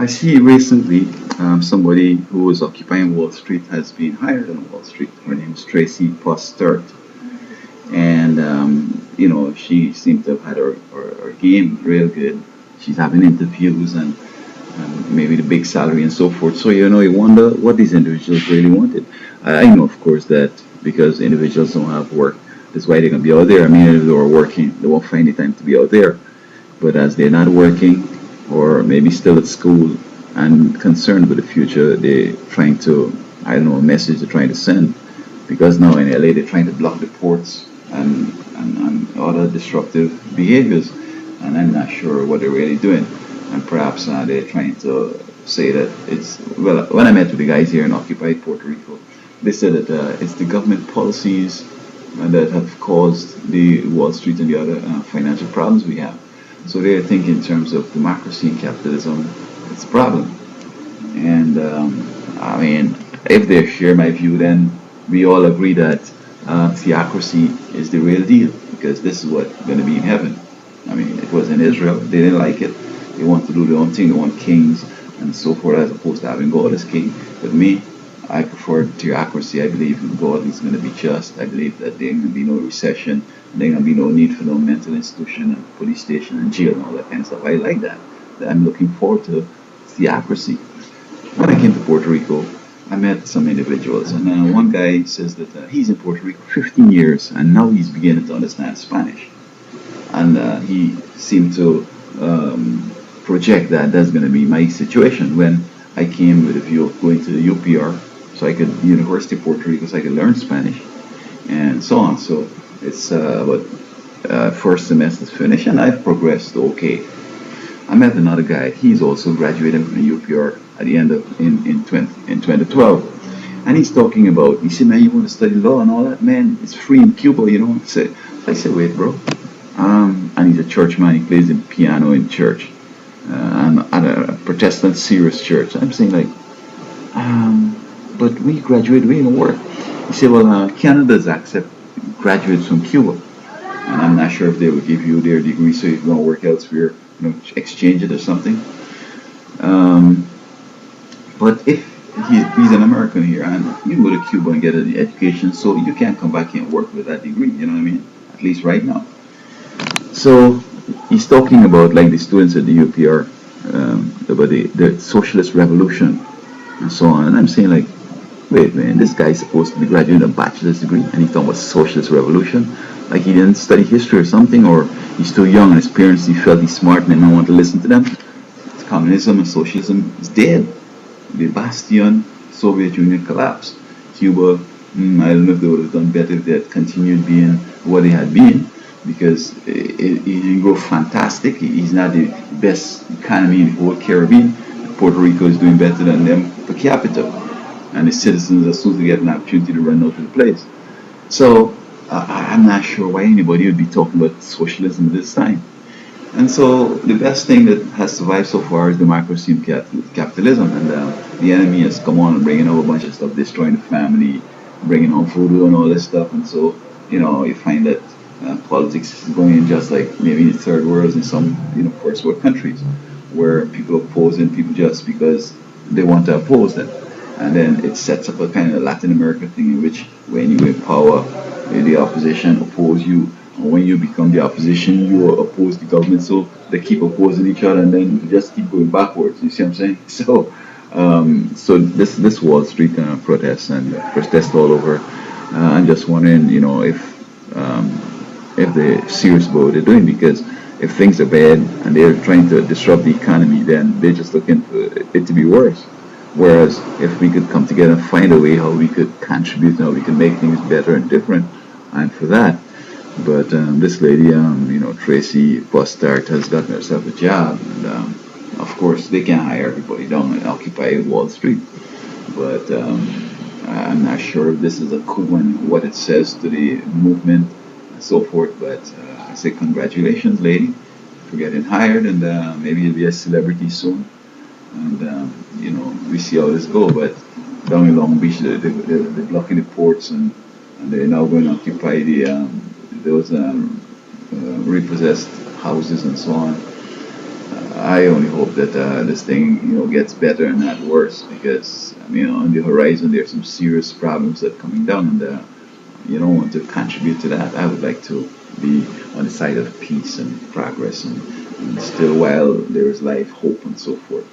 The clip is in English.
I see recently somebody who was occupying Wall Street has been hired on Wall Street. Her name is Tracy Postert, and she seems to have had her game real good. She's having interviews and maybe the big salary and so forth. So you wonder what these individuals really wanted. I know, of course, that because individuals don't have work, that's why they're gonna be out there. I mean, if they were working, they won't find the time to be out there. But as they're not working, or maybe still at school and concerned with the future, they're trying to, I don't know, a message they're trying to send. Because now in LA, they're trying to block the ports and other disruptive behaviors. And I'm not sure what they're really doing. And perhaps they're trying to say that it's, well, when I met with the guys here in occupied Puerto Rico, they said that it's the government policies that have caused the Wall Street and the other financial problems we have. So they're thinking in terms of democracy and capitalism, it's a problem. And I mean, if they share my view, then we all agree that theocracy is the real deal because this is what's going to be in heaven. I mean, it was in Israel, they didn't like it. They want to do their own thing, they want kings and so forth as opposed to having God as king. But me, I prefer theocracy. I believe God is going to be just. I believe that there ain't going to be no recession. There ain't going to be no need for no mental institution and police station and jail and all that kind of stuff. I like that. I'm looking forward to theocracy. When I came to Puerto Rico, I met some individuals, and one guy says that he's in Puerto Rico 15 years, and now he's beginning to understand Spanish. And he seemed to project that that's going to be my situation when I came with a view of going to the UPR, so I could University of Puerto Rico, so I could learn Spanish, and so on. So it's about first semester's finished, and I've progressed okay. I met another guy. He's also graduating from the UPR at the end of in 2012, and he's talking about. He said, "Man, you want to study law and all that? Man, it's free in Cuba, you know." I said, "Wait, bro." And he's a church man. He plays the piano in church, and at a Protestant serious church. I'm saying like, but we graduate, we don't work. He said, "Well, Canada's accept graduates from Cuba, and I'm not sure if they will give you their degree, so if you want to work elsewhere, exchange it or something." But if he's an American here, and you can go to Cuba and get an education, so you can't come back here and work with that degree. You know what I mean? At least right now. So he's talking about like the students at the UPR, about the socialist revolution and so on. And I'm saying like, wait, man, this guy's supposed to be graduating a bachelor's degree, and he's talking about socialist revolution. Like he didn't study history or something, or he's too young, and his parents he felt he's smart and they don't want to listen to them. Communism and socialism is dead. The bastion, Soviet Union collapsed. Cuba, I don't know if they would have done better if they had continued being what they had been, because it didn't grow fantastic. He's not the best economy in the whole Caribbean. Puerto Rico is doing better than them per capita, and the citizens are soon to get an opportunity to run out of the place. So I'm not sure why anybody would be talking about socialism this time. And so the best thing that has survived so far is democracy and capitalism. And the enemy has come on and bringing over a bunch of stuff, destroying the family, bringing on voodoo and all this stuff. And so, you find that politics is going in just like maybe in the third world in some, first world countries where people are opposing people just because they want to oppose them. And then it sets up a kind of Latin American thing in which when you in power, the opposition oppose you. When you become the opposition, you oppose the government, so they keep opposing each other, and then you just keep going backwards. You see what I'm saying? So this Wall Street protests and protests all over. I'm just wondering, if they're serious about what they're doing, because if things are bad and they're trying to disrupt the economy, then they're just looking for it to be worse. Whereas if we could come together and find a way how we could contribute, how we can make things better and different, I'm for that. But this lady, Tracy Postart, has gotten herself a job. And, of course, they can hire everybody down and occupy Wall Street. But I'm not sure if this is a coup and what it says to the movement and so forth. But I say congratulations, lady, for getting hired. And maybe you'll be a celebrity soon. And, we see how this goes. But down in Long Beach, they're blocking the ports and they're now going to occupy those repossessed houses and so on. I only hope that this thing, gets better and not worse, because on the horizon there's some serious problems that are coming down, and you don't want to contribute to that. I would like to be on the side of peace and progress, and still while there is life, hope, and so forth.